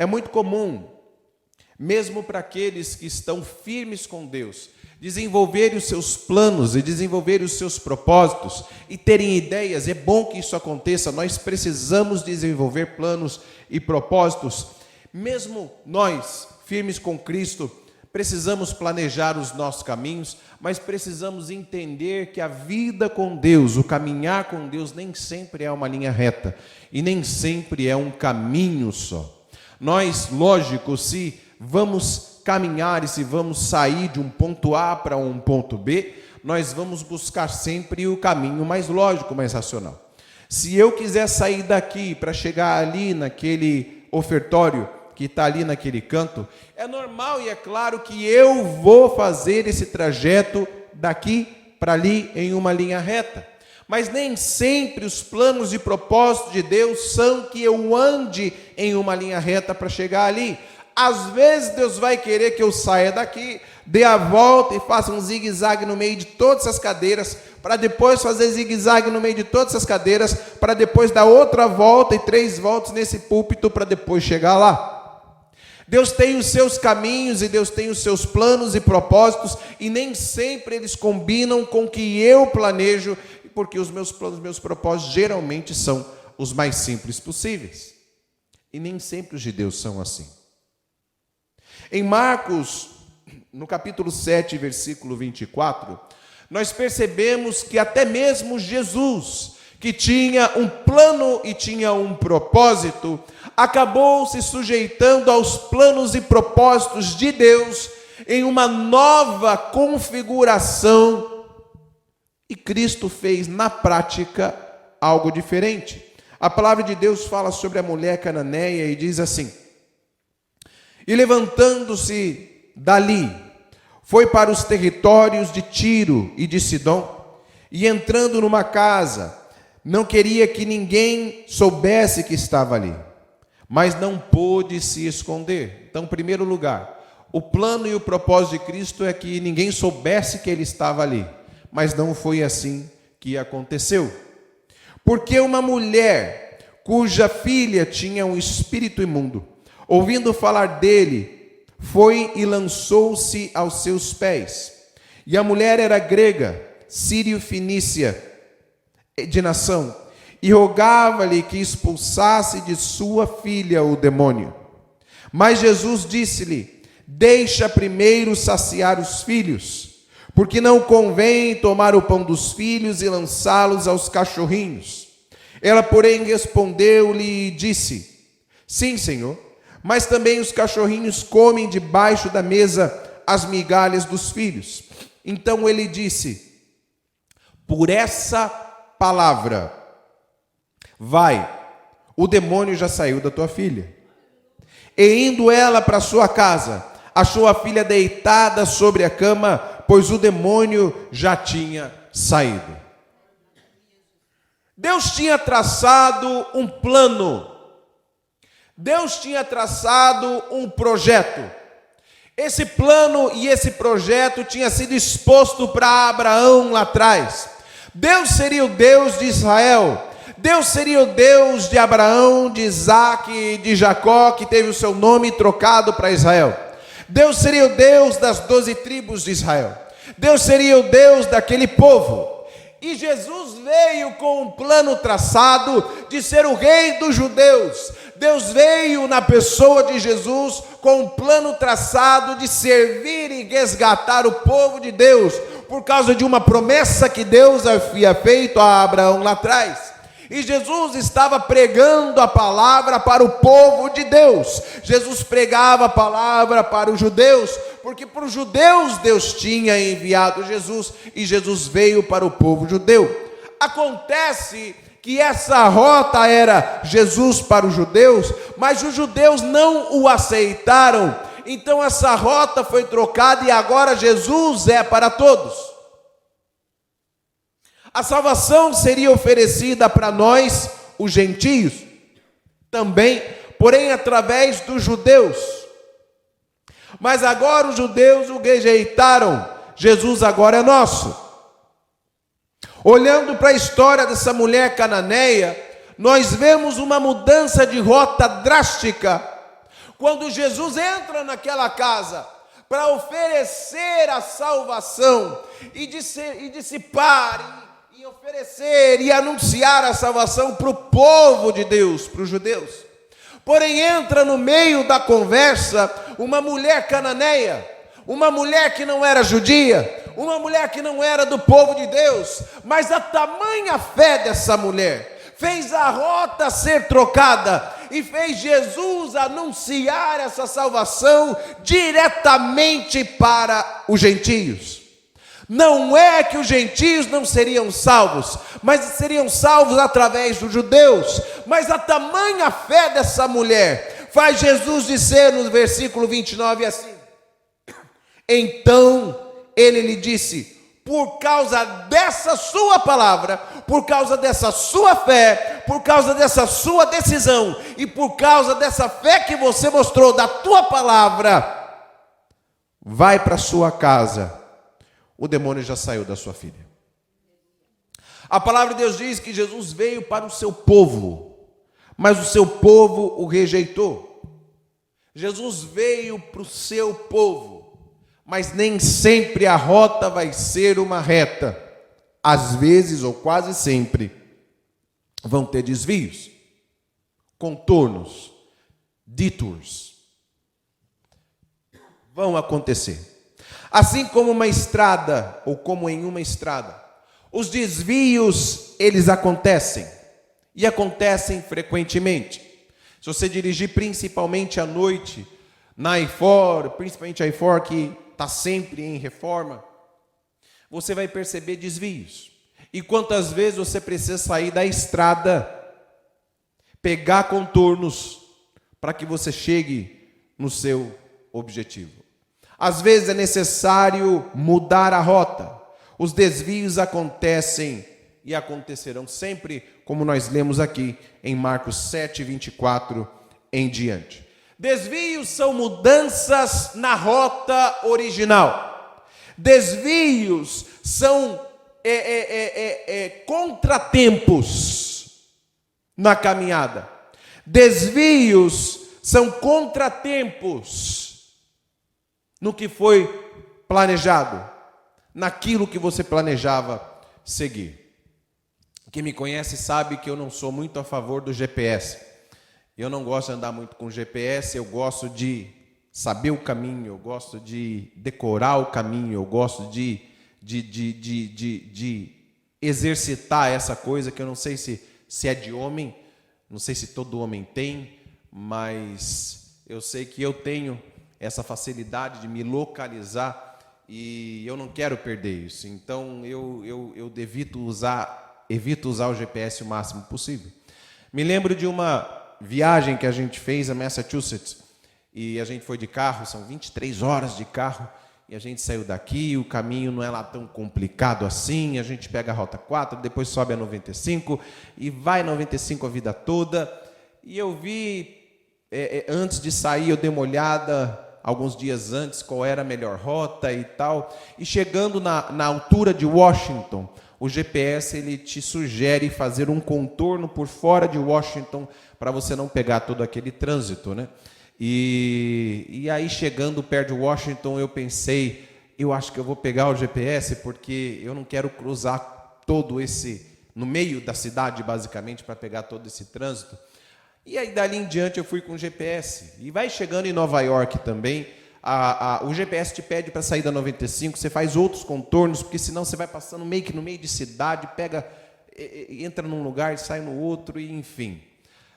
É muito comum, mesmo para aqueles que estão firmes com Deus, desenvolverem os seus planos e desenvolverem os seus propósitos e terem ideias. É bom que isso aconteça, nós precisamos desenvolver planos e propósitos. Mesmo nós, firmes com Cristo, precisamos planejar os nossos caminhos, mas precisamos entender que a vida com Deus, o caminhar com Deus, nem sempre é uma linha reta e nem sempre é um caminho só. Nós, lógico, se vamos caminhar e se vamos sair de um ponto A para um ponto B, nós vamos buscar sempre o caminho mais lógico, mais racional. Se eu quiser sair daqui para chegar ali naquele ofertório que está ali naquele canto, é normal e é claro que eu vou fazer esse trajeto daqui para ali em uma linha reta. Mas nem sempre os planos e propósitos de Deus são que eu ande em uma linha reta para chegar ali. Às vezes Deus vai querer que eu saia daqui, dê a volta e faça um zigue-zague no meio de todas essas cadeiras, para depois fazer zigue-zague no meio de todas essas cadeiras, para depois dar outra volta e 3 voltas nesse púlpito para depois chegar lá. Deus tem os seus caminhos e Deus tem os seus planos e propósitos, e nem sempre eles combinam com o que eu planejo, porque os meus planos, meus propósitos geralmente são os mais simples possíveis. E nem sempre os de Deus são assim. Em Marcos, no capítulo 7, versículo 24, nós percebemos que até mesmo Jesus, que tinha um plano e tinha um propósito, acabou se sujeitando aos planos e propósitos de Deus em uma nova configuração, e Cristo fez na prática algo diferente. A palavra de Deus fala sobre a mulher cananeia e diz assim: e levantando-se dali, foi para os territórios de Tiro e de Sidom, e entrando numa casa, não queria que ninguém soubesse que estava ali, mas não pôde se esconder. Então, em primeiro lugar, o plano e o propósito de Cristo é que ninguém soubesse que ele estava ali, mas não foi assim que aconteceu. Porque uma mulher cuja filha tinha um espírito imundo, ouvindo falar dele, foi e lançou-se aos seus pés. E a mulher era grega, sírio-fenícia de nação, e rogava-lhe que expulsasse de sua filha o demônio. Mas Jesus disse-lhe: deixa primeiro saciar os filhos, porque não convém tomar o pão dos filhos e lançá-los aos cachorrinhos. Ela, porém, respondeu-lhe e disse: sim, Senhor, mas também os cachorrinhos comem debaixo da mesa as migalhas dos filhos. Então ele disse: por essa palavra, vai, o demônio já saiu da tua filha. E indo ela para sua casa, achou a filha deitada sobre a cama, pois o demônio já tinha saído. Deus tinha traçado um plano, Deus tinha traçado um projeto. Esse plano e esse projeto tinha sido exposto para Abraão lá atrás. Deus seria o Deus de Israel, Deus seria o Deus de Abraão, de Isaac, de Jacó, que teve o seu nome trocado para Israel. Deus seria o Deus das 12 tribos de Israel. Deus seria o Deus daquele povo. E Jesus veio com um plano traçado de ser o rei dos judeus. Deus veio na pessoa de Jesus com um plano traçado de servir e resgatar o povo de Deus, por causa de uma promessa que Deus havia feito a Abraão lá atrás. E Jesus estava pregando a palavra para o povo de Deus. Jesus pregava a palavra para os judeus, porque para os judeus Deus tinha enviado Jesus, e Jesus veio para o povo judeu. Acontece que essa rota era Jesus para os judeus, mas os judeus não o aceitaram. Então essa rota foi trocada e agora Jesus é para todos. A salvação seria oferecida para nós, os gentios, também, porém através dos judeus. Mas agora os judeus o rejeitaram. Jesus agora é nosso. Olhando para a história dessa mulher cananeia, nós vemos uma mudança de rota drástica. Quando Jesus entra naquela casa para oferecer a salvação e dissipar e oferecer e anunciar a salvação para o povo de Deus, para os judeus. Porém entra no meio da conversa uma mulher cananeia, uma mulher que não era judia, uma mulher que não era do povo de Deus, mas a tamanha fé dessa mulher fez a rota ser trocada e fez Jesus anunciar essa salvação diretamente para os gentios. Não é que os gentios não seriam salvos, mas seriam salvos através dos judeus. Mas a tamanha fé dessa mulher faz Jesus dizer no versículo 29 assim: então ele lhe disse, por causa dessa sua palavra, por causa dessa sua fé, por causa dessa sua decisão e por causa dessa fé que você mostrou da tua palavra, vai para sua casa. O demônio já saiu da sua filha. A palavra de Deus diz que Jesus veio para o seu povo, mas o seu povo o rejeitou. Jesus veio para o seu povo, mas nem sempre a rota vai ser uma reta. Às vezes, ou quase sempre, vão ter desvios, contornos, detours. Vão acontecer. Assim como uma estrada, ou como em uma estrada, os desvios, eles acontecem, e acontecem frequentemente. Se você dirigir principalmente à noite, na I-4, principalmente a I-4 que está sempre em reforma, você vai perceber desvios. E quantas vezes você precisa sair da estrada, pegar contornos, para que você chegue no seu objetivo. Às vezes é necessário mudar a rota. Os desvios acontecem e acontecerão sempre, como nós lemos aqui em Marcos 7, 24 em diante. Desvios são mudanças na rota original. Desvios são contratempos na caminhada. Desvios são contratempos no que foi planejado, naquilo que você planejava seguir. Quem me conhece sabe que eu não sou muito a favor do GPS. Eu não gosto de andar muito com GPS, eu gosto de saber o caminho, eu gosto de decorar o caminho, eu gosto de exercitar essa coisa que eu não sei se é de homem, não sei se todo homem tem, mas eu sei que eu tenho essa facilidade de me localizar e eu não quero perder isso. Então eu evito usar o GPS o máximo possível. Me lembro de uma viagem que a gente fez a Massachusetts e a gente foi de carro, são 23 horas de carro e a gente saiu daqui, o caminho não é lá tão complicado assim, a gente pega a Rota 4, depois sobe a 95 e vai 95 a vida toda. E eu vi, antes de sair, eu dei uma olhada alguns dias antes qual era a melhor rota e tal, e chegando na altura de Washington, o GPS ele te sugere fazer um contorno por fora de Washington para você não pegar todo aquele trânsito, né? E aí chegando perto de Washington eu pensei, eu acho que eu vou pegar o GPS porque eu não quero cruzar todo esse, no meio da cidade basicamente, para pegar todo esse trânsito. E aí dali em diante eu fui com o GPS. E vai chegando em Nova York também, o GPS te pede para sair da 95, você faz outros contornos, porque senão você vai passando meio que no meio de cidade, entra num lugar e sai no outro, e enfim.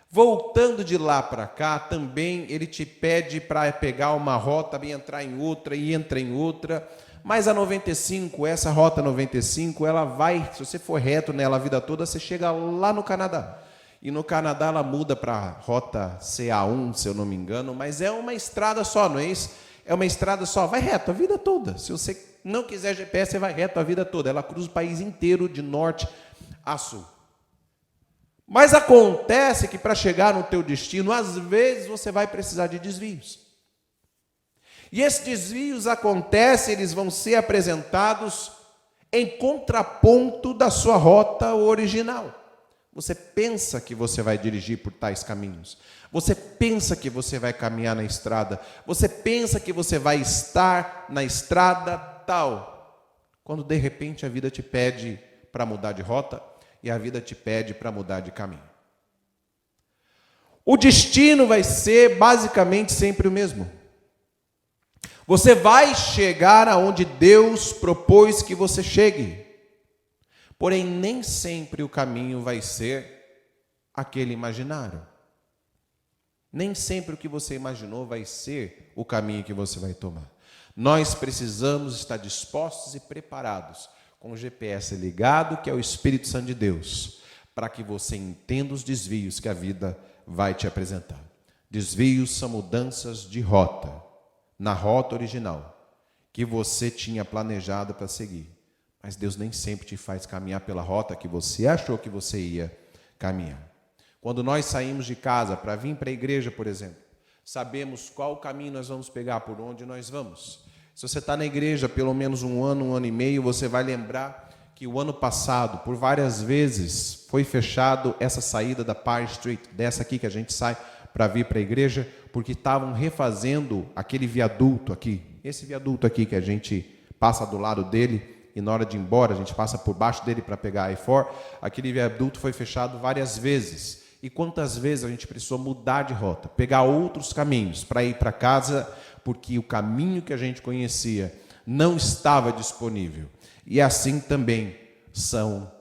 Voltando de lá para cá, também ele te pede para pegar uma rota e entrar em outra, e entra em outra. Mas a 95, essa rota 95, ela vai, se você for reto nela a vida toda, você chega lá no Canadá. E no Canadá ela muda para a rota CA1, se eu não me engano, mas é uma estrada só, não é isso? É uma estrada só, vai reto a vida toda. Se você não quiser GPS, você vai reto a vida toda. Ela cruza o país inteiro de norte a sul. Mas acontece que para chegar no teu destino, às vezes você vai precisar de desvios. E esses desvios acontecem, eles vão ser apresentados em contraponto da sua rota original. Você pensa que você vai dirigir por tais caminhos. Você pensa que você vai caminhar na estrada. Você pensa que você vai estar na estrada tal. Quando de repente a vida te pede para mudar de rota e a vida te pede para mudar de caminho. O destino vai ser basicamente sempre o mesmo. Você vai chegar aonde Deus propôs que você chegue. Porém, nem sempre o caminho vai ser aquele imaginário. Nem sempre o que você imaginou vai ser o caminho que você vai tomar. Nós precisamos estar dispostos e preparados, com o GPS ligado, que é o Espírito Santo de Deus, para que você entenda os desvios que a vida vai te apresentar. Desvios são mudanças de rota, na rota original, que você tinha planejado para seguir. Mas Deus nem sempre te faz caminhar pela rota que você achou que você ia caminhar. Quando nós saímos de casa para vir para a igreja, por exemplo, sabemos qual caminho nós vamos pegar, por onde nós vamos. Se você está na igreja pelo menos um ano e meio, você vai lembrar que o ano passado, por várias vezes, foi fechado essa saída da Park Street, dessa aqui que a gente sai para vir para a igreja, porque estavam refazendo aquele viaduto aqui. Esse viaduto aqui que a gente passa do lado dele, e na hora de ir embora, a gente passa por baixo dele para pegar a I-4, aquele viaduto foi fechado várias vezes. E quantas vezes a gente precisou mudar de rota, pegar outros caminhos para ir para casa, porque o caminho que a gente conhecia não estava disponível. E assim também são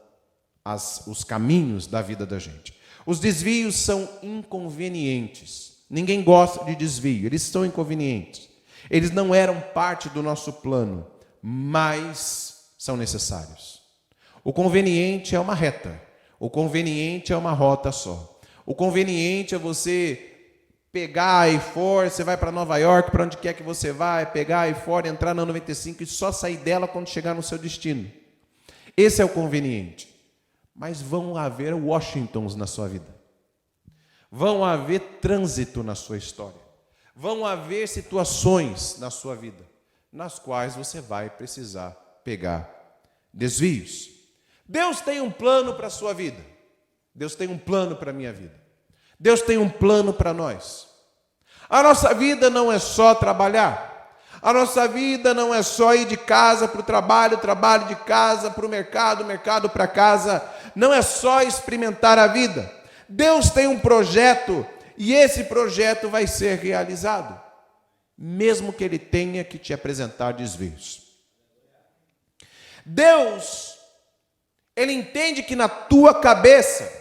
os caminhos da vida da gente. Os desvios são inconvenientes. Ninguém gosta de desvio, eles são inconvenientes. Eles não eram parte do nosso plano, mas são necessários. O conveniente é uma reta. O conveniente é uma rota só. O conveniente é você pegar a I-4, você vai para Nova York, para onde quer que você vai, pegar a I-4, entrar na 95 e só sair dela quando chegar no seu destino. Esse é o conveniente. Mas vão haver Washingtons na sua vida. Vão haver trânsito na sua história. Vão haver situações na sua vida, nas quais você vai precisar pegar desvios. Deus tem um plano para a sua vida. Deus tem um plano para a minha vida. Deus tem um plano para nós. A nossa vida não é só trabalhar. A nossa vida não é só ir de casa para o trabalho, trabalho de casa para o mercado, mercado para casa. Não é só experimentar a vida. Deus tem um projeto e esse projeto vai ser realizado, mesmo que Ele tenha que te apresentar desvios. Deus, Ele entende que na tua cabeça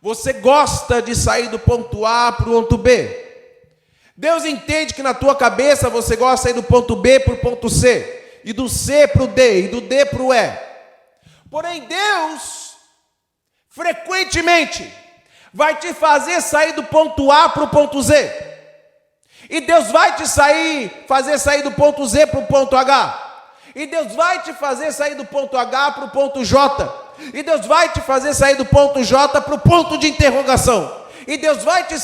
você gosta de sair do ponto A para o ponto B. Deus entende que na tua cabeça você gosta de sair do ponto B para o ponto C, e do C para o D, e do D para o E. Porém, Deus, frequentemente, vai te fazer sair do ponto A para o ponto Z. E Deus vai te fazer sair do ponto Z para o ponto H. E Deus vai te fazer sair do ponto H para o ponto J. E Deus vai te fazer sair do ponto J para o ponto de interrogação. E Deus vai te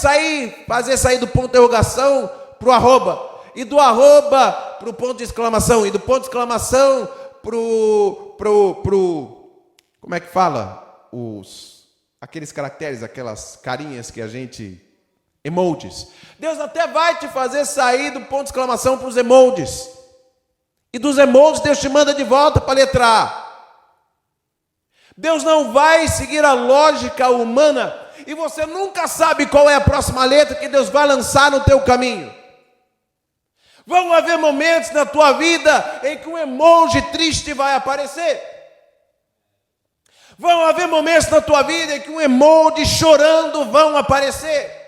fazer sair do ponto de interrogação para o arroba. E do arroba para o ponto de exclamação. E do ponto de exclamação para o como é que fala? Aqueles caracteres, aquelas carinhas que a gente... Emojis. Deus até vai te fazer sair do ponto de exclamação para os emojis. E dos emojis Deus te manda de volta para a letra A. Deus não vai seguir a lógica humana e você nunca sabe qual é a próxima letra que Deus vai lançar no teu caminho. Vão haver momentos na tua vida em que um emoji triste vai aparecer. Vão haver momentos na tua vida em que um emoji chorando vão aparecer.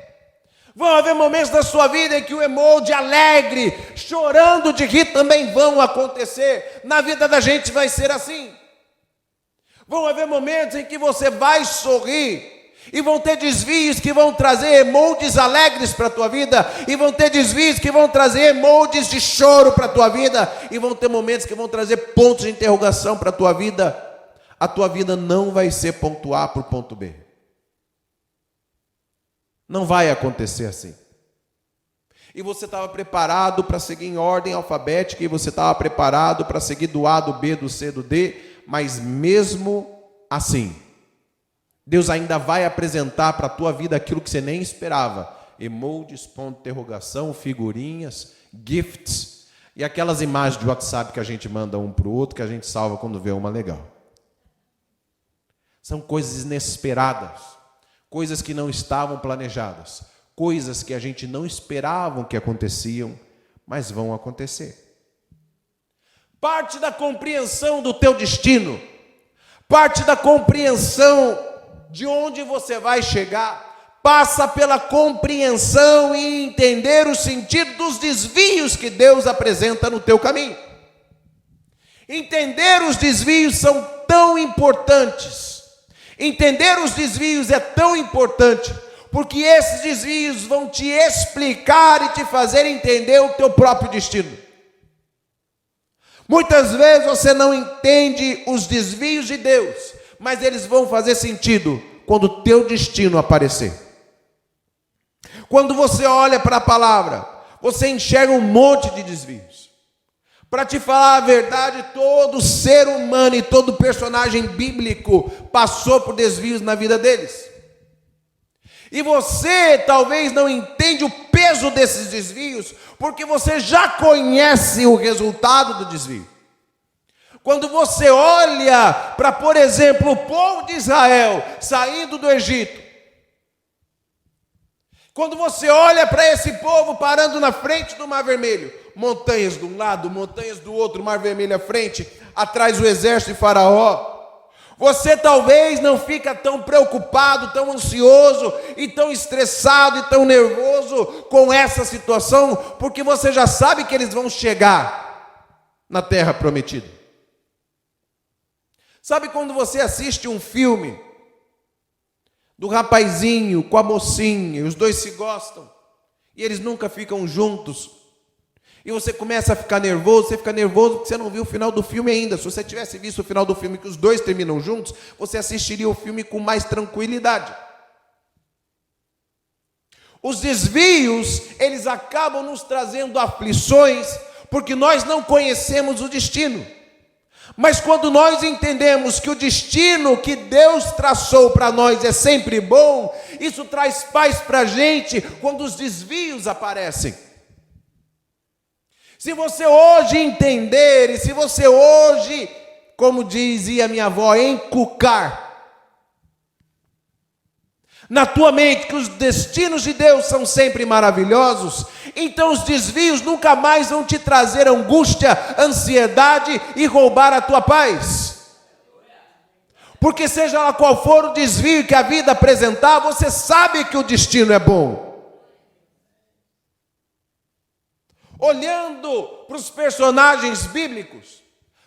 Vão haver momentos na sua vida em que o emoji alegre, chorando de rir também vão acontecer. Na vida da gente vai ser assim. Vão haver momentos em que você vai sorrir e vão ter desvios que vão trazer emojis alegres para a tua vida, e vão ter desvios que vão trazer emojis de choro para a tua vida, e vão ter momentos que vão trazer pontos de interrogação para a tua vida. A tua vida não vai ser ponto A para o ponto B. Não vai acontecer assim. E você estava preparado para seguir em ordem alfabética, e você estava preparado para seguir do A, do B, do C, do D, mas mesmo assim, Deus ainda vai apresentar para a tua vida aquilo que você nem esperava. Emojis, ponto de interrogação, figurinhas, gifts e aquelas imagens de WhatsApp que a gente manda um para o outro, que a gente salva quando vê uma legal. São coisas inesperadas, coisas que não estavam planejadas, coisas que a gente não esperava que aconteciam, mas vão acontecer. Parte da compreensão do teu destino, parte da compreensão de onde você vai chegar, passa pela compreensão e entender o sentido dos desvios que Deus apresenta no teu caminho. Entender os desvios são tão importantes. Entender os desvios é tão importante, porque esses desvios vão te explicar e te fazer entender o teu próprio destino. Muitas vezes você não entende os desvios de Deus, mas eles vão fazer sentido quando o teu destino aparecer. Quando você olha para a palavra, você enxerga um monte de desvios. Para te falar a verdade, todo ser humano e todo personagem bíblico passou por desvios na vida deles. E você talvez não entende o peso desses desvios, porque você já conhece o resultado do desvio. Quando você olha para, por exemplo, o povo de Israel saindo do Egito, quando você olha para esse povo parando na frente do Mar Vermelho, montanhas de um lado, montanhas do outro, Mar Vermelho à frente, atrás o exército de Faraó, você talvez não fica tão preocupado, tão ansioso e tão estressado e tão nervoso com essa situação, porque você já sabe que eles vão chegar na terra prometida. Sabe quando você assiste um filme do rapazinho com a mocinha, e os dois se gostam, e eles nunca ficam juntos, e você começa a ficar nervoso, você fica nervoso porque você não viu o final do filme ainda. Se você tivesse visto o final do filme que os dois terminam juntos, você assistiria o filme com mais tranquilidade. Os desvios, eles acabam nos trazendo aflições, porque nós não conhecemos o destino. Mas quando nós entendemos que o destino que Deus traçou para nós é sempre bom, isso traz paz para a gente quando os desvios aparecem. Se você hoje entender, e se você hoje, como dizia minha avó, encucar na tua mente que os destinos de Deus são sempre maravilhosos, então os desvios nunca mais vão te trazer angústia, ansiedade e roubar a tua paz. Porque seja lá qual for o desvio que a vida apresentar, você sabe que o destino é bom. Olhando para os personagens bíblicos,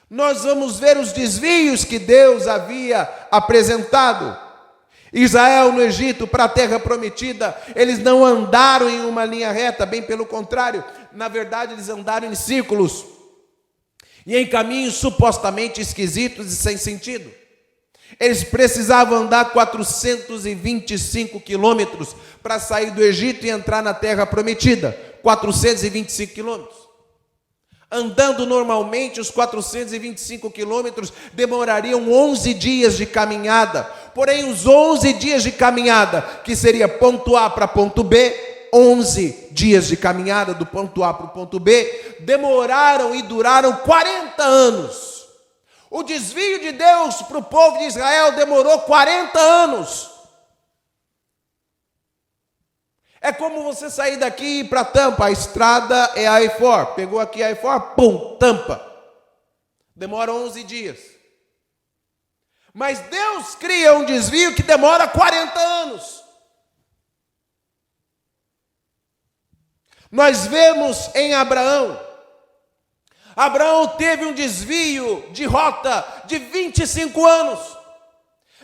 nós vamos ver os desvios que Deus havia apresentado. Israel no Egito, para a terra prometida, eles não andaram em uma linha reta, bem pelo contrário, na verdade eles andaram em círculos, e em caminhos supostamente esquisitos e sem sentido. Eles precisavam andar 425 quilômetros para sair do Egito e entrar na terra prometida, 425 quilômetros. Andando normalmente, os 425 quilômetros demorariam 11 dias de caminhada. Porém, os 11 dias de caminhada, que seria ponto A para ponto B, 11 dias de caminhada do ponto A para o ponto B, demoraram e duraram 40 anos. O desvio de Deus para o povo de Israel demorou 40 anos. É como você sair daqui e ir para Tampa, a estrada é a I-4, pegou aqui a I-4, pum, Tampa. Demora 11 dias. Mas Deus cria um desvio que demora 40 anos. Nós vemos em Abraão. Abraão teve um desvio de rota de 25 anos.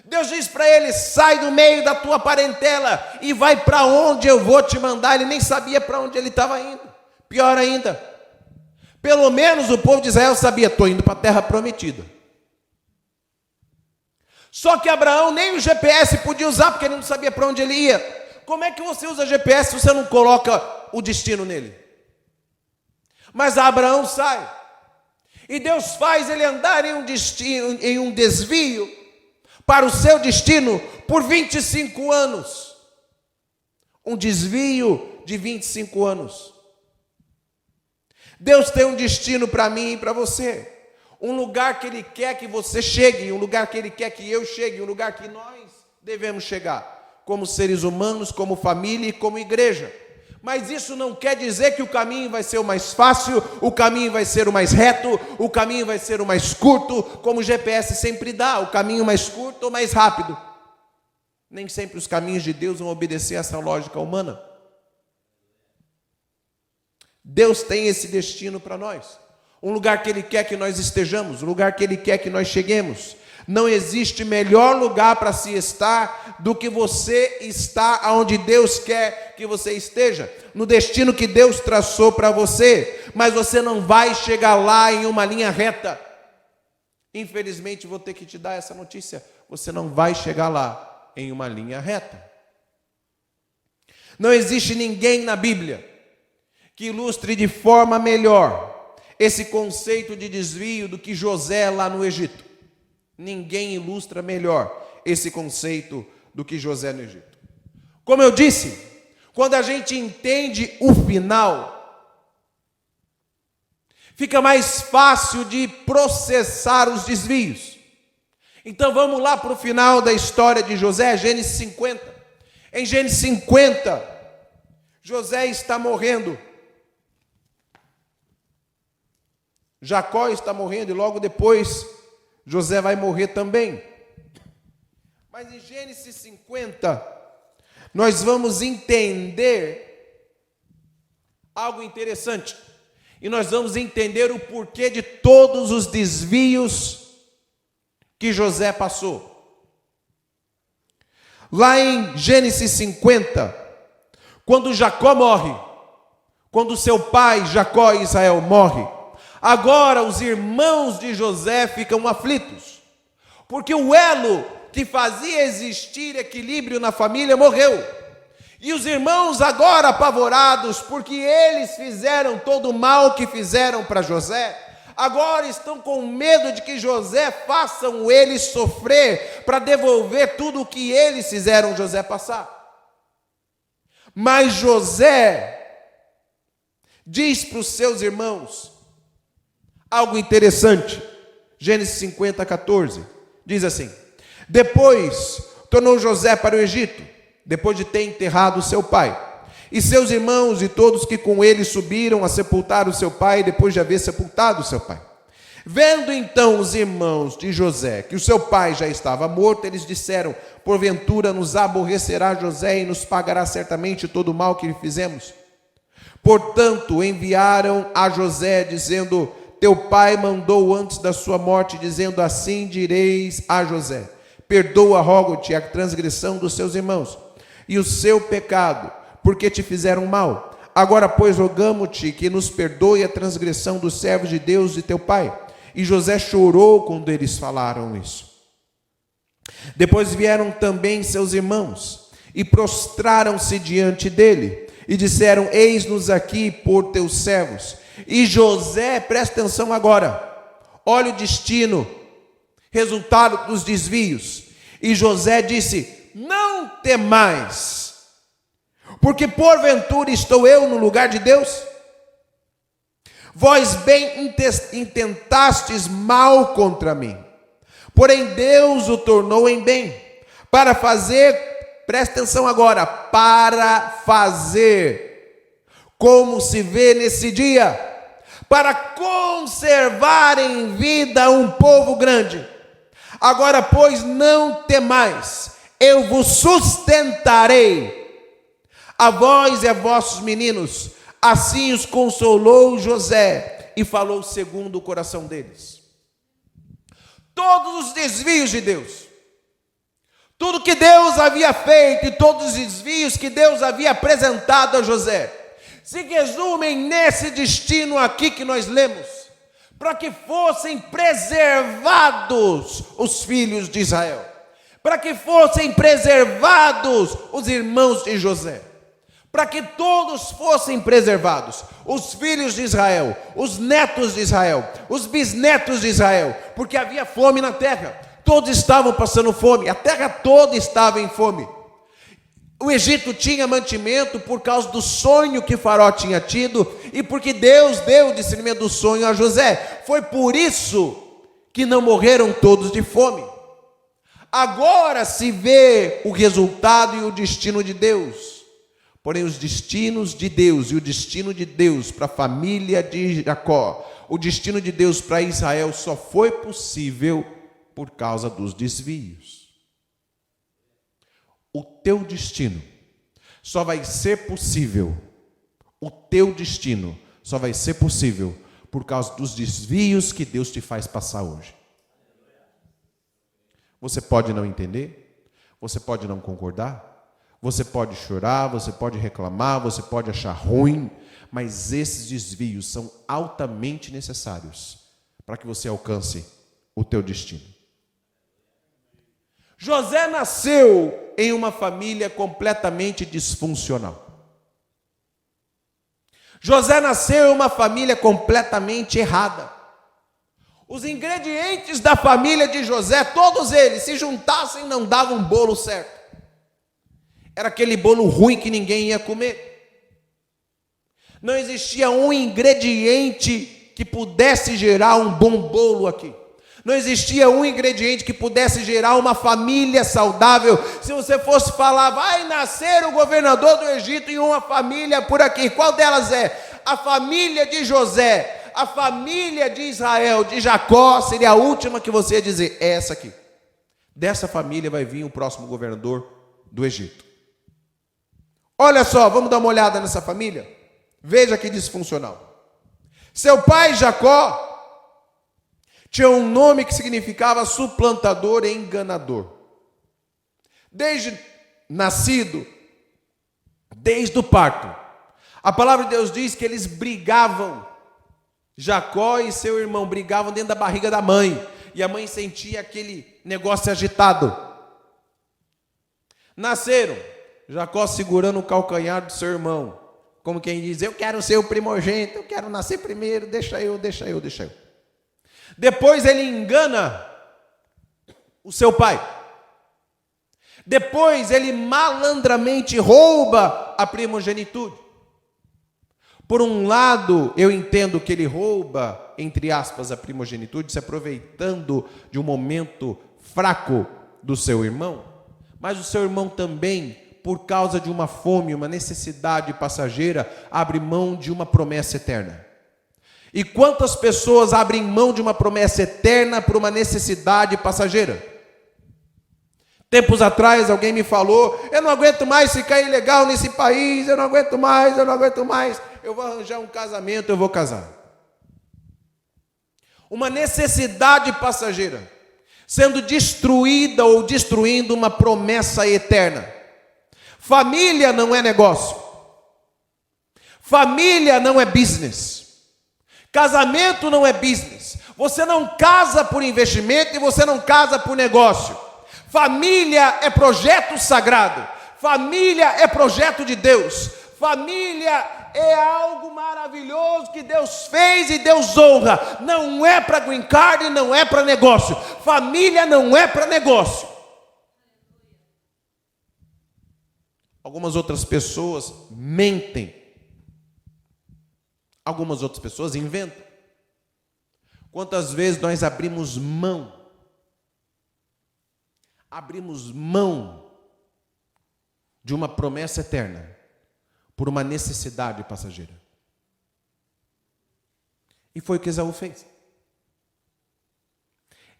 Deus diz para ele: sai do meio da tua parentela e vai para onde eu vou te mandar. Ele nem sabia para onde ele estava indo. Pior ainda, pelo menos o povo de Israel sabia: estou indo para a terra prometida. Só que Abraão nem o GPS podia usar, porque ele não sabia para onde ele ia. Como é que você usa GPS se você não coloca o destino nele? Mas Abraão sai, e Deus faz ele andar em um desvio para o seu destino por 25 anos. Um desvio de 25 anos. Deus tem um destino para mim e para você. Um lugar que Ele quer que você chegue, um lugar que Ele quer que eu chegue, um lugar que nós devemos chegar, como seres humanos, como família e como igreja. Mas isso não quer dizer que o caminho vai ser o mais fácil, o caminho vai ser o mais reto, o caminho vai ser o mais curto, como o GPS sempre dá, o caminho mais curto ou mais rápido. Nem sempre os caminhos de Deus vão obedecer a essa lógica humana. Deus tem esse destino para nós. Um lugar que Ele quer que nós estejamos, um lugar que Ele quer que nós cheguemos. Não existe melhor lugar para se estar do que você está onde Deus quer que você esteja, no destino que Deus traçou para você, mas você não vai chegar lá em uma linha reta. Infelizmente, vou ter que te dar essa notícia: você não vai chegar lá em uma linha reta. Não existe ninguém na Bíblia que ilustre de forma melhor esse conceito de desvio do que José lá no Egito. Ninguém ilustra melhor esse conceito do que José no Egito. Como eu disse, quando a gente entende o final, fica mais fácil de processar os desvios. Então vamos lá para o final da história de José, Gênesis 50. Em Gênesis 50, José está morrendo. Jacó está morrendo e logo depois José vai morrer também. Mas em Gênesis 50, nós vamos entender algo interessante. E nós vamos entender o porquê de todos os desvios que José passou. Lá em Gênesis 50, quando Jacó morre, quando seu pai Jacó e Israel morre, agora os irmãos de José ficam aflitos, porque o elo que fazia existir equilíbrio na família morreu. E os irmãos agora apavorados, porque eles fizeram todo o mal que fizeram para José, agora estão com medo de que José façam eles sofrer para devolver tudo o que eles fizeram José passar. Mas José diz para os seus irmãos algo interessante. Gênesis 50, 14, diz assim: depois tornou José para o Egito, depois de ter enterrado seu pai, e seus irmãos e todos que com ele subiram a sepultar o seu pai, depois de haver sepultado o seu pai. Vendo então os irmãos de José que o seu pai já estava morto, eles disseram: porventura nos aborrecerá José e nos pagará certamente todo o mal que lhe fizemos? Portanto enviaram a José dizendo: teu pai mandou antes da sua morte, dizendo: assim direis a José: perdoa, rogo-te, a transgressão dos seus irmãos e o seu pecado, porque te fizeram mal. Agora, pois, rogamo-te que nos perdoe a transgressão dos servos de Deus e teu pai. E José chorou quando eles falaram isso. Depois vieram também seus irmãos e prostraram-se diante dele e disseram: eis-nos aqui por teus servos. E José, presta atenção agora, olha o destino, resultado dos desvios. E José disse: não temais, porque porventura estou eu no lugar de Deus? Vós bem intentastes mal contra mim, porém Deus o tornou em bem, para fazer, presta atenção agora, para fazer, como se vê nesse dia, para conservar em vida um povo grande. Agora, pois, não temais, eu vos sustentarei, a vós e a vossos meninos. Assim os consolou José e falou segundo o coração deles. Todos os desvios de Deus, tudo que Deus havia feito e todos os desvios que Deus havia apresentado a José, se resumem nesse destino aqui que nós lemos, para que fossem preservados os filhos de Israel, para que fossem preservados os irmãos de José, para que todos fossem preservados, os filhos de Israel, os netos de Israel, os bisnetos de Israel, porque havia fome na terra. Todos estavam passando fome, a terra toda estava em fome. O Egito tinha mantimento por causa do sonho que Faraó tinha tido e porque Deus deu o discernimento do sonho a José. Foi por isso que não morreram todos de fome. Agora se vê o resultado e o destino de Deus. Porém, os destinos de Deus e o destino de Deus para a família de Jacó, o destino de Deus para Israel só foi possível por causa dos desvios. O teu destino só vai ser possível, o teu destino só vai ser possível por causa dos desvios que Deus te faz passar hoje. Você pode não entender, você pode não concordar, você pode chorar, você pode reclamar, você pode achar ruim, mas esses desvios são altamente necessários para que você alcance o teu destino. José nasceu em uma família completamente disfuncional. José nasceu em uma família completamente errada. Os ingredientes da família de José, todos eles, se juntassem, não davam um bolo certo. Era aquele bolo ruim que ninguém ia comer. Não existia um ingrediente que pudesse gerar um bom bolo aqui. Não existia um ingrediente que pudesse gerar uma família saudável. Se você fosse falar, vai nascer o governador do Egito em uma família por aqui. Qual delas é? A família de José, a família de Israel, de Jacó, seria a última que você ia dizer, é essa aqui. Dessa família vai vir o próximo governador do Egito. Olha só, vamos dar uma olhada nessa família? Veja que disfuncional. Seu pai Jacó tinha um nome que significava suplantador e enganador. Desde nascido, desde o parto, a palavra de Deus diz que eles brigavam. Jacó e seu irmão brigavam dentro da barriga da mãe. E a mãe sentia aquele negócio agitado. Nasceram, Jacó segurando o calcanhar do seu irmão. Como quem diz, eu quero ser o primogênito, eu quero nascer primeiro, deixa eu. Depois ele engana o seu pai. Depois ele malandramente rouba a primogenitude. Por um lado, eu entendo que ele rouba, entre aspas, a primogenitude, se aproveitando de um momento fraco do seu irmão. Mas o seu irmão também, por causa de uma fome, uma necessidade passageira, abre mão de uma promessa eterna. E quantas pessoas abrem mão de uma promessa eterna por uma necessidade passageira? Tempos atrás alguém me falou, eu não aguento mais ficar ilegal nesse país, eu não aguento mais, eu vou arranjar um casamento, eu vou casar. Uma necessidade passageira, sendo destruída ou destruindo uma promessa eterna. Família não é negócio. Família não é business. Casamento não é business. Você não casa por investimento e você não casa por negócio. Família é projeto sagrado. Família é projeto de Deus. Família é algo maravilhoso que Deus fez e Deus honra. Não é para green card, não é para negócio. Família não é para negócio. Algumas outras pessoas mentem. Algumas outras pessoas inventam. Quantas vezes nós abrimos mão de uma promessa eterna por uma necessidade passageira? E foi o que Esaú fez.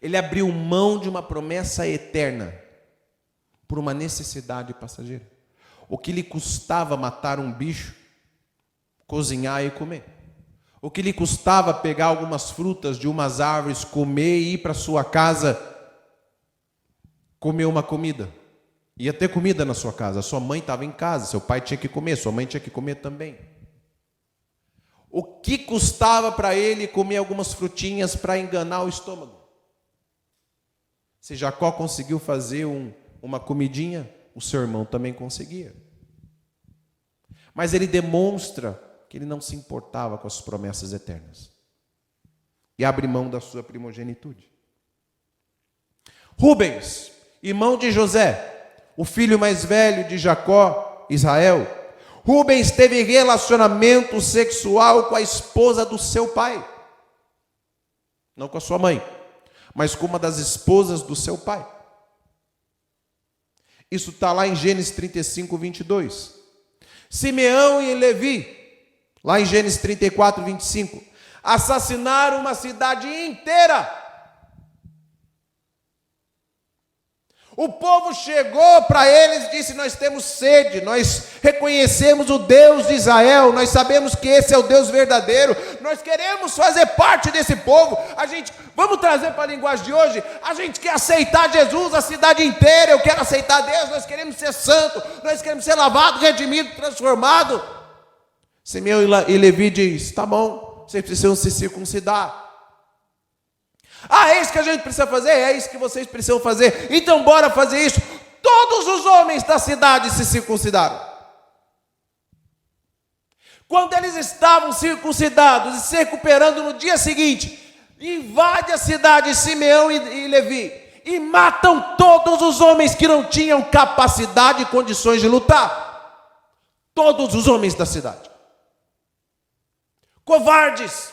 Ele abriu mão de uma promessa eterna por uma necessidade passageira. O que lhe custava matar um bicho, cozinhar e comer? O que lhe custava pegar algumas frutas de umas árvores, comer e ir para sua casa, comer uma comida? Ia ter comida na sua casa, sua mãe estava em casa, seu pai tinha que comer, sua mãe tinha que comer também. O que custava para ele comer algumas frutinhas para enganar o estômago? Se Jacó conseguiu fazer uma comidinha, o seu irmão também conseguia. Mas ele demonstra que ele não se importava com as promessas eternas. E abre mão da sua primogenitude. Rubens, irmão de José, o filho mais velho de Jacó, Israel. Rubens teve relacionamento sexual com a esposa do seu pai. Não com a sua mãe, mas com uma das esposas do seu pai. Isso está lá em Gênesis 35, 22. Simeão e Levi, lá em Gênesis 34, 25, assassinaram uma cidade inteira. O povo chegou para eles e disse: nós temos sede, nós reconhecemos o Deus de Israel, nós sabemos que esse é o Deus verdadeiro, nós queremos fazer parte desse povo. Vamos trazer para a linguagem de hoje, a gente quer aceitar Jesus, a cidade inteira, eu quero aceitar Deus, nós queremos ser santo, nós queremos ser lavado, redimido, transformado. Simeão e Levi diz: tá bom, vocês precisam se circuncidar. É isso que a gente precisa fazer? É isso que vocês precisam fazer. Então bora fazer isso. Todos os homens da cidade se circuncidaram. Quando eles estavam circuncidados e se recuperando, no dia seguinte, invade a cidade Simeão e Levi e matam todos os homens que não tinham capacidade e condições de lutar. Todos os homens da cidade. Covardes.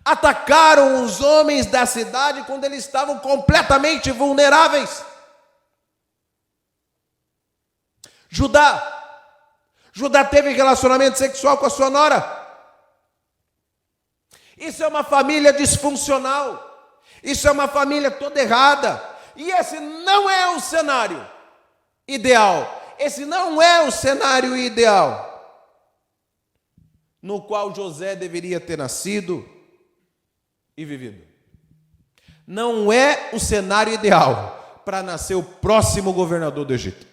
Atacaram os homens da cidade quando eles estavam completamente vulneráveis. Judá teve relacionamento sexual com a sua nora. Isso é uma família disfuncional. Isso é uma família toda errada. E esse não é o cenário ideal. Esse não é o cenário ideal no qual José deveria ter nascido e vivido. Não é o cenário ideal para nascer o próximo governador do Egito.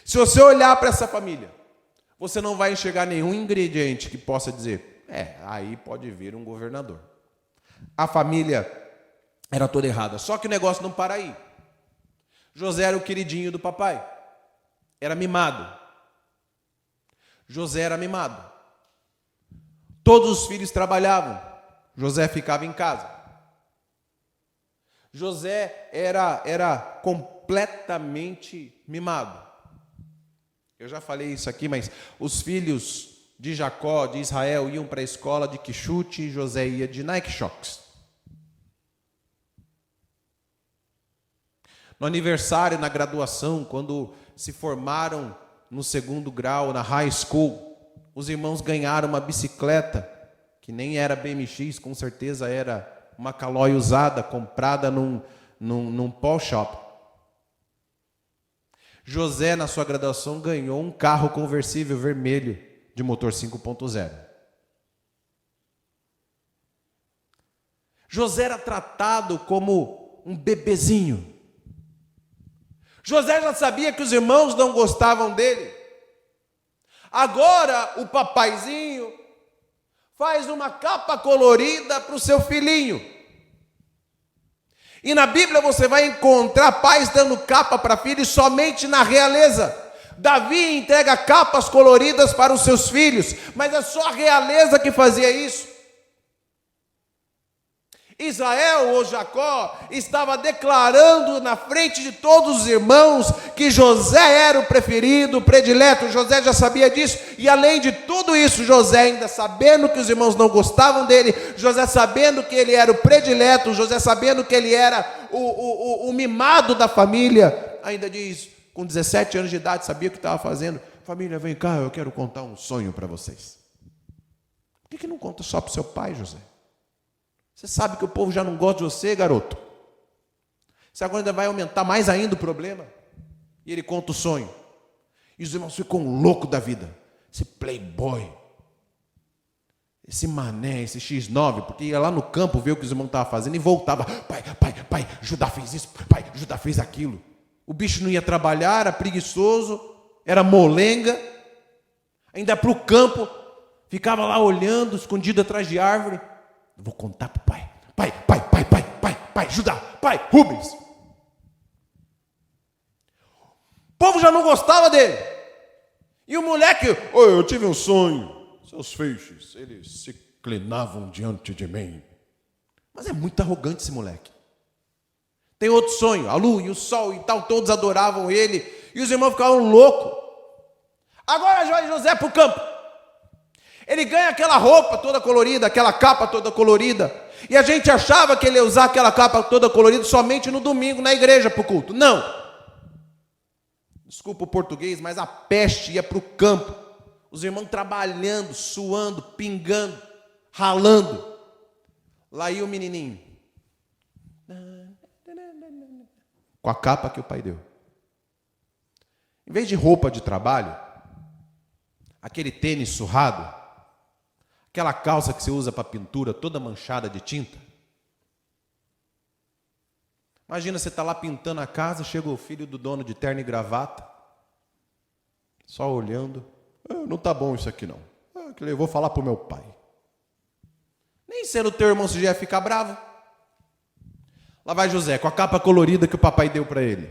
Se você olhar para essa família, você não vai enxergar nenhum ingrediente que possa dizer: aí pode vir um governador. A família era toda errada. Só que o negócio não para aí. José era o queridinho do papai. Era mimado. José era mimado. Todos os filhos trabalhavam. José ficava em casa. José era completamente mimado. Eu já falei isso aqui, mas os filhos de Jacó, de Israel, iam para a escola de quichute e José ia de Nike Shox. No aniversário, na graduação, quando se formaram no segundo grau, na high school, os irmãos ganharam uma bicicleta que nem era BMX, com certeza era uma Caloi usada, comprada num pawn shop. José, na sua graduação, ganhou um carro conversível vermelho de motor 5.0. José era tratado como um bebezinho. José já sabia que os irmãos não gostavam dele. Agora, o papaizinho faz uma capa colorida para o seu filhinho. E na Bíblia você vai encontrar pais dando capa para filhos somente na realeza. Davi entrega capas coloridas para os seus filhos, mas é só a realeza que fazia isso. Israel, ou Jacó, estava declarando na frente de todos os irmãos que José era o preferido, o predileto. José já sabia disso, e além de tudo isso, José, ainda sabendo que os irmãos não gostavam dele, José sabendo que ele era o predileto, José sabendo que ele era o mimado da família, ainda diz, com 17 anos de idade, sabia o que estava fazendo. Família, vem cá, eu quero contar um sonho para vocês. Por que não conta só para o seu pai, José? Você sabe que o povo já não gosta de você, garoto. Você agora ainda vai aumentar mais ainda o problema. E ele conta o sonho. E os irmãos ficam loucos da vida. Esse playboy, esse mané, esse X9, porque ia lá no campo ver o que os irmãos estavam fazendo e voltava. Pai, Judá fez isso, pai, Judá fez aquilo. O bicho não ia trabalhar, era preguiçoso, era molenga. Ainda para o campo, ficava lá olhando, escondido atrás de árvore. Eu vou contar para o pai. Pai, Judá, pai, Rubens. O povo já não gostava dele. E o moleque, eu tive um sonho. Seus feixes, eles se inclinavam diante de mim. Mas é muito arrogante esse moleque. Tem outro sonho, a lua e o sol e tal, todos adoravam ele, e os irmãos ficavam loucos. Agora vai José para o campo. Ele ganha aquela roupa toda colorida, aquela capa toda colorida, e a gente achava que ele ia usar aquela capa toda colorida somente no domingo, na igreja, para o culto. Não. Desculpa o português, mas a peste ia para o campo. Os irmãos trabalhando, suando, pingando, ralando. Lá ia o menininho, com a capa que o pai deu. Em vez de roupa de trabalho, aquele tênis surrado, aquela calça que você usa para pintura, toda manchada de tinta. Imagina, você está lá pintando a casa, chega o filho do dono de terno e gravata, só olhando. Não está bom isso aqui não. Eu vou falar para o meu pai. Nem sendo teu irmão, você já ia ficar bravo. Lá vai José, com a capa colorida que o papai deu para ele.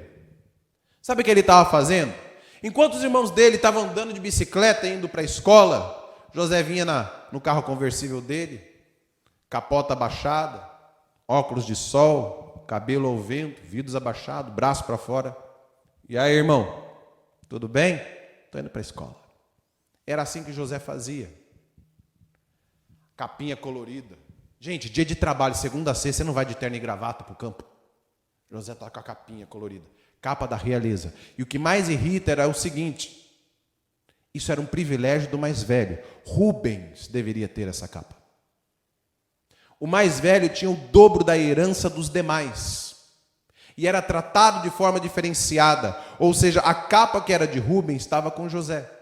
Sabe o que ele estava fazendo? Enquanto os irmãos dele estavam andando de bicicleta, indo para a escola, José vinha no carro conversível dele, capota abaixada, óculos de sol, cabelo ao vento, vidros abaixados, braço para fora. E aí, irmão, tudo bem? Estou indo para a escola. Era assim que José fazia. Capinha colorida. Gente, dia de trabalho, segunda a sexta, você não vai de terno e gravata para o campo. José está com a capinha colorida, capa da realeza. E o que mais irrita era o seguinte: isso era um privilégio do mais velho. Rubens deveria ter essa capa. O mais velho tinha o dobro da herança dos demais. E era tratado de forma diferenciada. Ou seja, a capa que era de Rubens estava com José.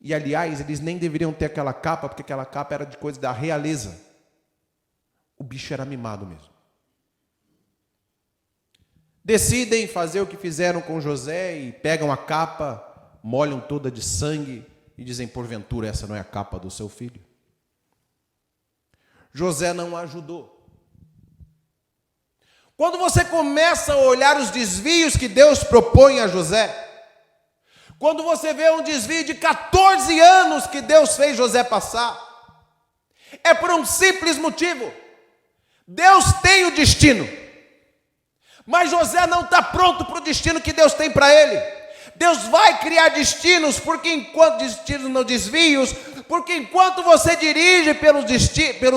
E, aliás, eles nem deveriam ter aquela capa, porque aquela capa era de coisa da realeza. O bicho era mimado mesmo. Decidem fazer o que fizeram com José e pegam a capa, molham toda de sangue e dizem: porventura essa não é a capa do seu filho? José não ajudou. Quando você começa a olhar os desvios que Deus propõe a José, quando você vê um desvio de 14 anos que Deus fez José passar, é por um simples motivo: Deus tem o destino, mas José não está pronto para o destino que Deus tem para ele. Deus vai criar destinos, porque enquanto destinos não desvios, porque enquanto você dirige pelo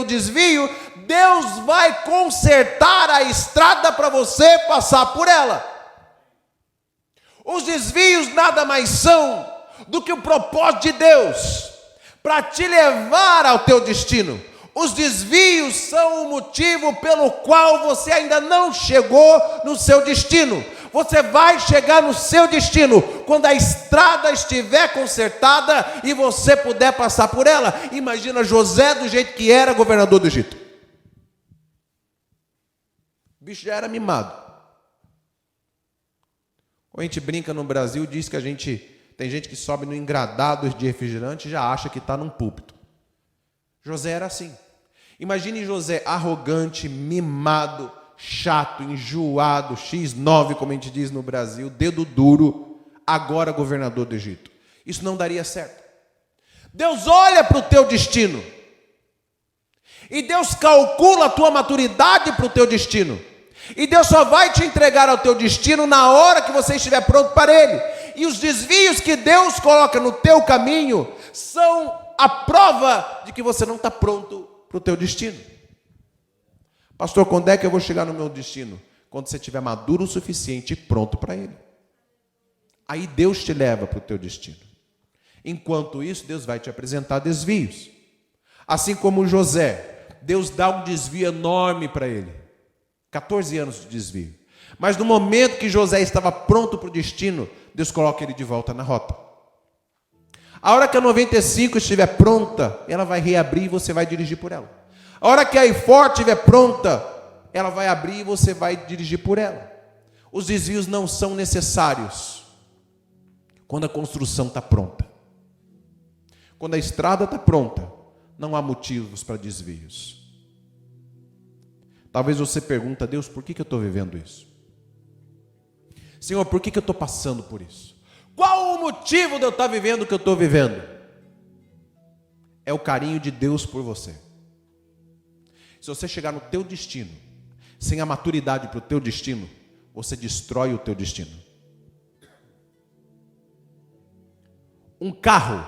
desvio, Deus vai consertar a estrada para você passar por ela. Os desvios nada mais são do que o propósito de Deus para te levar ao teu destino. Os desvios são o motivo pelo qual você ainda não chegou no seu destino. Você vai chegar no seu destino quando a estrada estiver consertada e você puder passar por ela. Imagina José do jeito que era governador do Egito. O bicho já era mimado. Quando a gente brinca no Brasil, diz que tem gente que sobe no engradado de refrigerante e já acha que está num púlpito. José era assim. Imagine José arrogante, mimado, chato, enjoado, X9, como a gente diz no Brasil, dedo duro, agora governador do Egito. Isso não daria certo. Deus olha para o teu destino. E Deus calcula a tua maturidade para o teu destino. E Deus só vai te entregar ao teu destino na hora que você estiver pronto para ele. E os desvios que Deus coloca no teu caminho são a prova de que você não está pronto para o teu destino. Pastor, quando é que eu vou chegar no meu destino? Quando você estiver maduro o suficiente e pronto para ele. Aí Deus te leva para o teu destino. Enquanto isso, Deus vai te apresentar desvios. Assim como José, Deus dá um desvio enorme para ele. 14 anos de desvio. Mas no momento que José estava pronto para o destino, Deus coloca ele de volta na rota. A hora que a 95 estiver pronta, ela vai reabrir e você vai dirigir por ela. A hora que a I-40 estiver pronta, ela vai abrir e você vai dirigir por ela. Os desvios não são necessários quando a construção está pronta. Quando a estrada está pronta, não há motivos para desvios. Talvez você pergunte a Deus: por que eu estou vivendo isso? Senhor, por que eu estou passando por isso? Qual o motivo de eu estar vivendo o que eu estou vivendo? É o carinho de Deus por você. Se você chegar no teu destino sem a maturidade para o teu destino, você destrói o teu destino. Um carro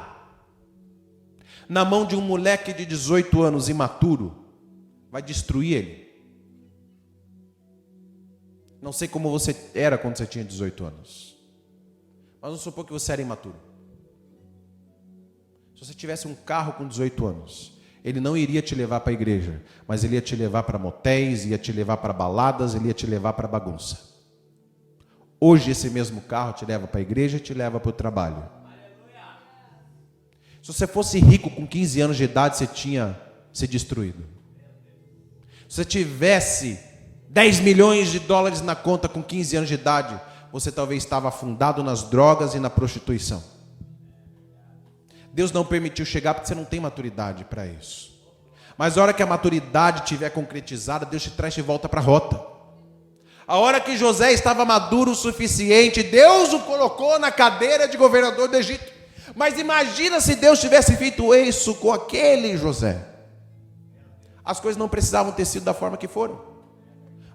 na mão de um moleque de 18 anos imaturo vai destruir ele. Não sei como você era quando você tinha 18 anos, mas vamos supor que você era imaturo. Se você tivesse um carro com 18 anos, ele não iria te levar para a igreja, mas ele ia te levar para motéis, ia te levar para baladas, ele ia te levar para bagunça. Hoje esse mesmo carro te leva para a igreja e te leva para o trabalho. Se você fosse rico com 15 anos de idade, você tinha se destruído. Se você tivesse 10 milhões de dólares na conta com 15 anos de idade, você talvez estava afundado nas drogas e na prostituição. Deus não permitiu chegar porque você não tem maturidade para isso. Mas a hora que a maturidade estiver concretizada, Deus te traz de volta para a rota. A hora que José estava maduro o suficiente, Deus o colocou na cadeira de governador do Egito. Mas imagina se Deus tivesse feito isso com aquele José. As coisas não precisavam ter sido da forma que foram.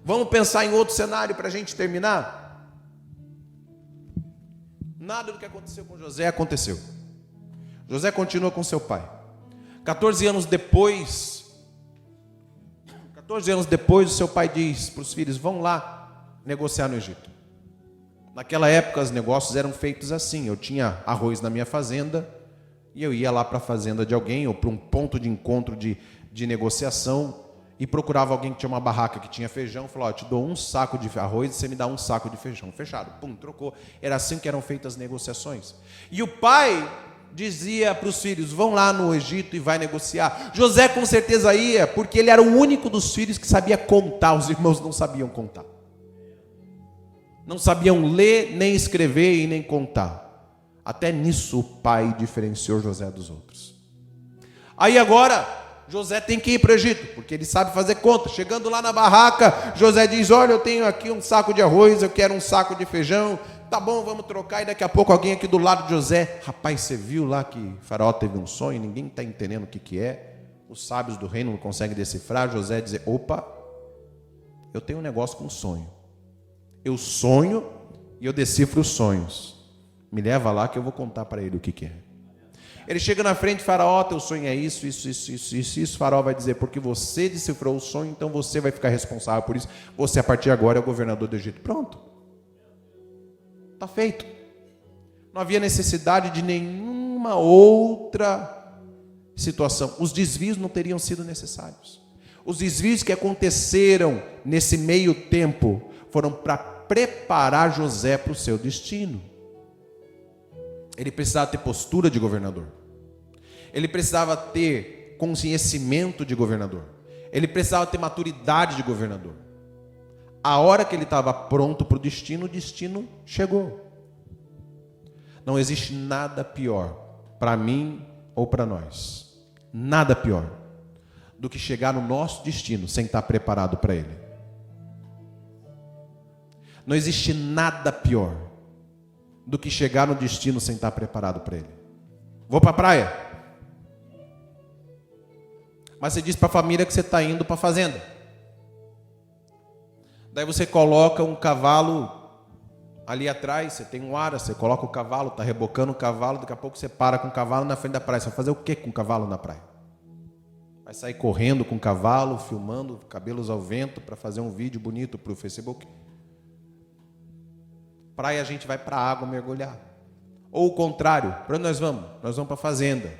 Vamos pensar em outro cenário para a gente terminar? Nada do que aconteceu com José aconteceu. José continua com seu pai. 14 anos depois, o seu pai diz para os filhos: vão lá negociar no Egito. Naquela época os negócios eram feitos assim: eu tinha arroz na minha fazenda e eu ia lá para a fazenda de alguém ou para um ponto de encontro de negociação e procurava alguém que tinha uma barraca que tinha feijão, falava: eu te dou um saco de arroz e você me dá um saco de feijão. Fechado, pum, trocou. Era assim que eram feitas as negociações. E o pai dizia para os filhos: vão lá no Egito e vai negociar. José com certeza ia, porque ele era o único dos filhos que sabia contar. Os irmãos não sabiam contar. Não sabiam ler, nem escrever e nem contar. Até nisso o pai diferenciou José dos outros. Aí agora, José tem que ir para o Egito, porque ele sabe fazer conta. Chegando lá na barraca, José diz: olha, eu tenho aqui um saco de arroz, eu quero um saco de feijão. Tá bom, vamos trocar. E daqui a pouco alguém aqui do lado de José: rapaz, você viu lá que Faraó teve um sonho, ninguém está entendendo o que é. Os sábios do reino não conseguem decifrar. José diz: opa, eu tenho um negócio com sonho. Eu sonho e eu decifro os sonhos. Me leva lá que eu vou contar para ele o que é. Ele chega na frente: Faraó, teu sonho é isso. Faraó vai dizer: porque você decifrou o sonho, então você vai ficar responsável por isso. Você, a partir de agora, é o governador do Egito. Pronto. Está feito. Não havia necessidade de nenhuma outra situação. Os desvios não teriam sido necessários. Os desvios que aconteceram nesse meio tempo foram para preparar José para o seu destino. Ele precisava ter postura de governador. Ele precisava ter conhecimento de governador. Ele precisava ter maturidade de governador. A hora que ele estava pronto para o destino chegou. Não existe nada pior para mim ou para nós. Nada pior do que chegar no nosso destino sem estar preparado para ele. Não existe nada pior do que chegar no destino sem estar preparado para ele. Vou para a praia. Mas você diz para a família que você está indo para a fazenda. Daí você coloca um cavalo ali atrás, você tem um ara, você coloca o cavalo, está rebocando o cavalo, daqui a pouco você para com o cavalo na frente da praia. Você vai fazer o que com o cavalo na praia? Vai sair correndo com o cavalo, filmando, cabelos ao vento, para fazer um vídeo bonito para o Facebook? Praia a gente vai para a água mergulhar. Ou o contrário, para onde nós vamos? Nós vamos para a fazenda.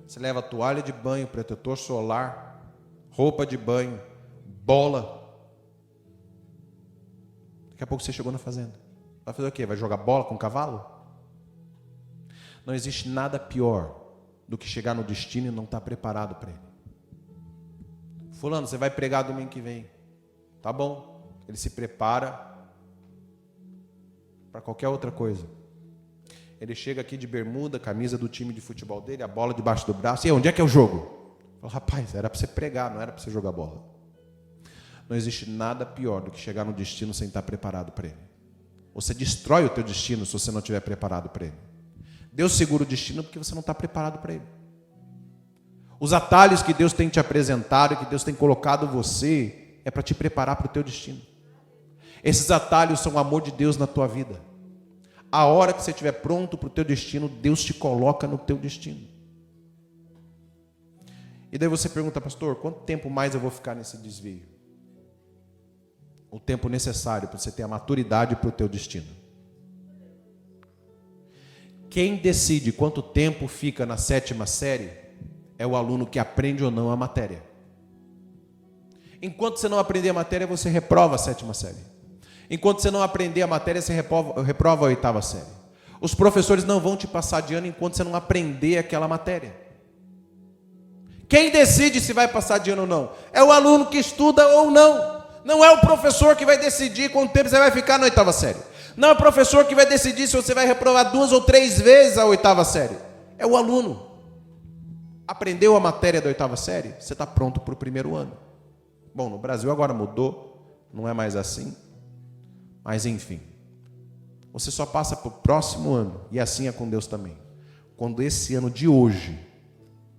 Você leva toalha de banho, protetor solar, roupa de banho, bola. Daqui a pouco você chegou na fazenda. Vai fazer o quê? Vai jogar bola com o cavalo? Não existe nada pior do que chegar no destino e não estar preparado para ele. Fulano, você vai pregar domingo que vem. Tá bom. Ele se prepara para qualquer outra coisa. Ele chega aqui de bermuda, camisa do time de futebol dele, a bola debaixo do braço. E aí, onde é que é o jogo? Fala: rapaz, era para você pregar, não era para você jogar bola. Não existe nada pior do que chegar no destino sem estar preparado para ele. Você destrói o teu destino se você não estiver preparado para ele. Deus segura o destino porque você não está preparado para ele. Os atalhos que Deus tem te apresentado, que Deus tem colocado você é para te preparar para o teu destino. Esses atalhos são o amor de Deus na tua vida. A hora que você estiver pronto para o teu destino, Deus te coloca no teu destino. E daí você pergunta, pastor, quanto tempo mais eu vou ficar nesse desvio? O tempo necessário para você ter a maturidade para o teu destino. Quem decide quanto tempo fica na 7ª série é o aluno que aprende ou não a matéria. Enquanto você não aprender a matéria, você reprova a 7ª série. Enquanto você não aprender a matéria, você reprova a 8ª série. Os professores não vão te passar de ano enquanto você não aprender aquela matéria. Quem decide se vai passar de ano ou não? É o aluno que estuda ou não. Não é o professor que vai decidir quanto tempo você vai ficar na 8ª série. Não é o professor que vai decidir se você vai reprovar 2 ou 3 vezes a 8ª série. É o aluno. Aprendeu a matéria da 8ª série? Você está pronto para o 1º ano. Bom, no Brasil agora mudou, não é mais assim. Mas enfim, você só passa para o próximo ano, e assim é com Deus também, quando esse ano de hoje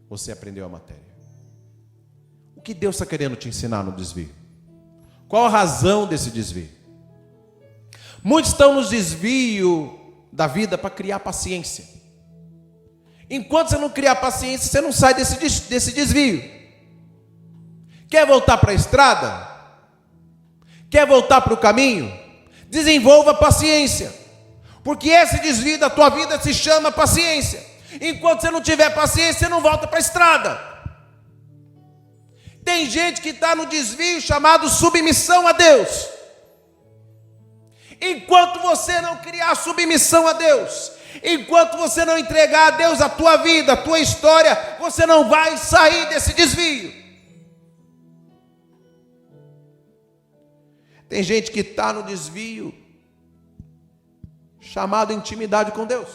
você aprendeu a matéria. O que Deus está querendo te ensinar no desvio? Qual a razão desse desvio? Muitos estão no desvio da vida para criar paciência. Enquanto você não criar paciência, você não sai desse desvio. Quer voltar para a estrada? Quer voltar para o caminho? Desenvolva paciência, porque esse desvio da tua vida se chama paciência. Enquanto você não tiver paciência, você não volta para a estrada. Tem gente que está no desvio chamado submissão a Deus. Enquanto você não criar submissão a Deus, enquanto você não entregar a Deus a tua vida, a tua história, você não vai sair desse desvio. Tem gente que está no desvio chamado intimidade com Deus.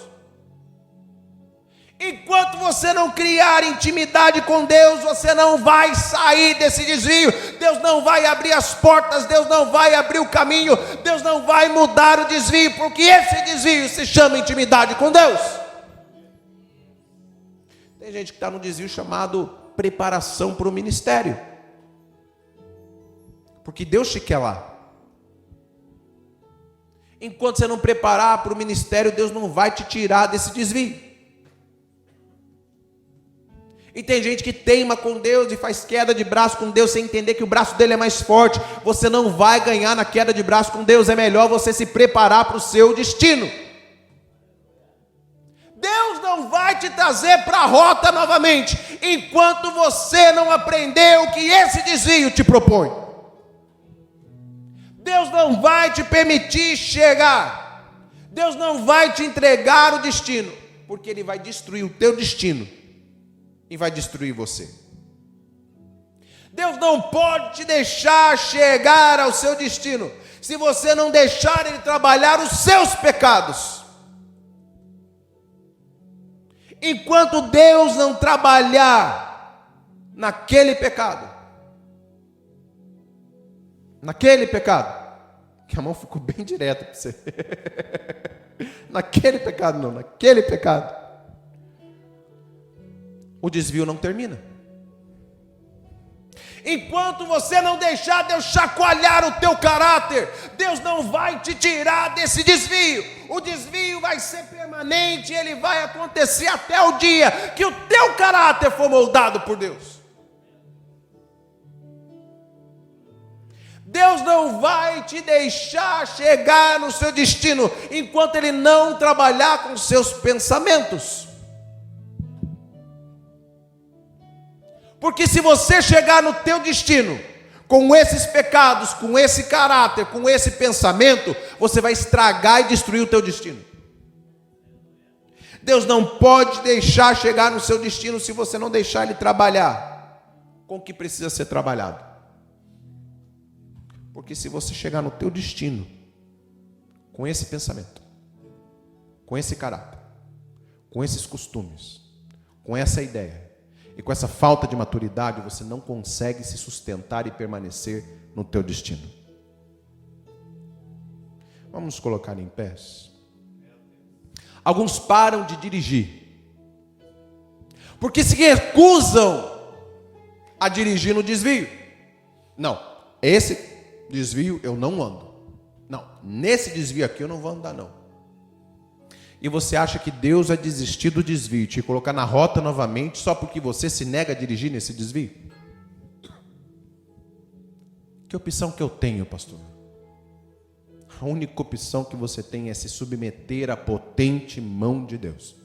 Enquanto você não criar intimidade com Deus, você não vai sair desse desvio. Deus não vai abrir as portas, Deus não vai abrir o caminho, Deus não vai mudar o desvio, porque esse desvio se chama intimidade com Deus. Tem gente que está no desvio chamado preparação para o ministério, porque Deus te quer lá. Enquanto você não preparar para o ministério, Deus não vai te tirar desse desvio. E tem gente que teima com Deus e faz queda de braço com Deus sem entender que o braço dele é mais forte. Você não vai ganhar na queda de braço com Deus. É melhor você se preparar para o seu destino. Deus não vai te trazer para a rota novamente enquanto você não aprender o que esse desvio te propõe. Deus não vai te permitir chegar. Deus não vai te entregar o destino, porque Ele vai destruir o teu destino e vai destruir você. Deus não pode te deixar chegar ao seu destino se você não deixar Ele trabalhar os seus pecados. Enquanto Deus não trabalhar naquele pecado, que a mão ficou bem direta para você. Naquele pecado, o desvio não termina. Enquanto você não deixar Deus chacoalhar o teu caráter, Deus não vai te tirar desse desvio. O desvio vai ser permanente, ele vai acontecer até o dia que o teu caráter for moldado por Deus. Deus não vai te deixar chegar no seu destino enquanto Ele não trabalhar com os seus pensamentos. Porque se você chegar no teu destino com esses pecados, com esse caráter, com esse pensamento, você vai estragar e destruir o teu destino. Deus não pode deixar chegar no seu destino se você não deixar Ele trabalhar com o que precisa ser trabalhado. Porque se você chegar no teu destino com esse pensamento, com esse caráter, com esses costumes, com essa ideia e com essa falta de maturidade, você não consegue se sustentar e permanecer no teu destino. Vamos nos colocar em pés. Alguns param de dirigir porque se recusam a dirigir no desvio. Não, esse desvio eu não ando. Não, nesse desvio aqui eu não vou andar não. E você acha que Deus vai desistir do desvio, te colocar na rota novamente, só porque você se nega a dirigir nesse desvio? Que opção que eu tenho, pastor? A única opção que você tem é se submeter à potente mão de Deus.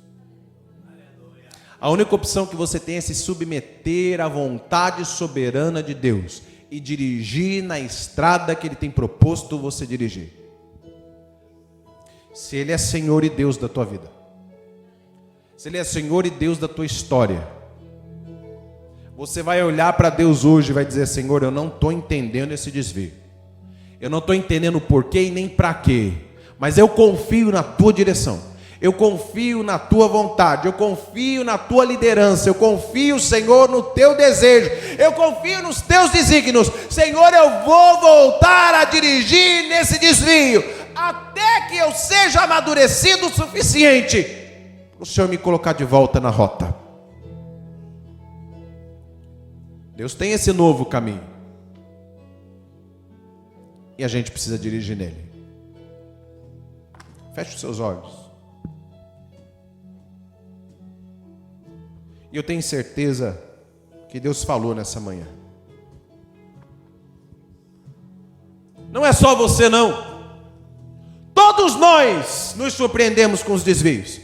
A única opção que você tem é se submeter à vontade soberana de Deus e dirigir na estrada que Ele tem proposto você dirigir. Se Ele é Senhor e Deus da tua vida, se Ele é Senhor e Deus da tua história, você vai olhar para Deus hoje e vai dizer: Senhor, eu não estou entendendo esse desvio, eu não estou entendendo o porquê e nem para quê, mas eu confio na tua direção. Eu confio na tua vontade, eu confio na tua liderança, eu confio, Senhor, no teu desejo, eu confio nos teus desígnios. Senhor, eu vou voltar a dirigir nesse desvio, até que eu seja amadurecido o suficiente para o Senhor me colocar de volta na rota. Deus tem esse novo caminho, e a gente precisa dirigir nele. Feche os seus olhos. E eu tenho certeza que Deus falou nessa manhã. Não é só você não. Todos nós nos surpreendemos com os desvios.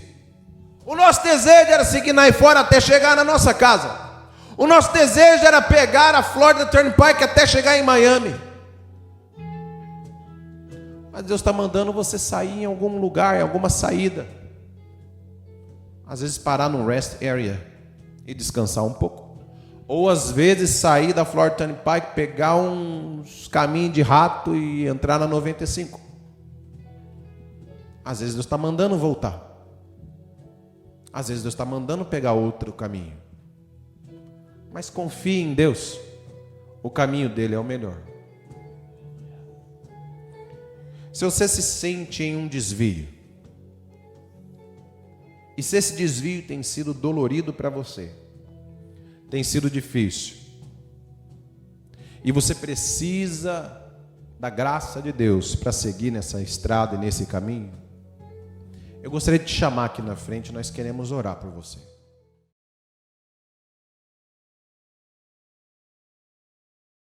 O nosso desejo era seguir aí fora até chegar na nossa casa. O nosso desejo era pegar a Florida Turnpike até chegar em Miami. Mas Deus está mandando você sair em algum lugar, em alguma saída. Às vezes parar num rest area e descansar um pouco. Ou às vezes sair da Florida Turnpike, pegar uns caminhos de rato e entrar na 95. Às vezes Deus está mandando voltar. Às vezes Deus está mandando pegar outro caminho. Mas confie em Deus. O caminho dele é o melhor. Se você se sente em um desvio, e se esse desvio tem sido dolorido para você, tem sido difícil, e você precisa da graça de Deus para seguir nessa estrada e nesse caminho, eu gostaria de te chamar aqui na frente, nós queremos orar por você.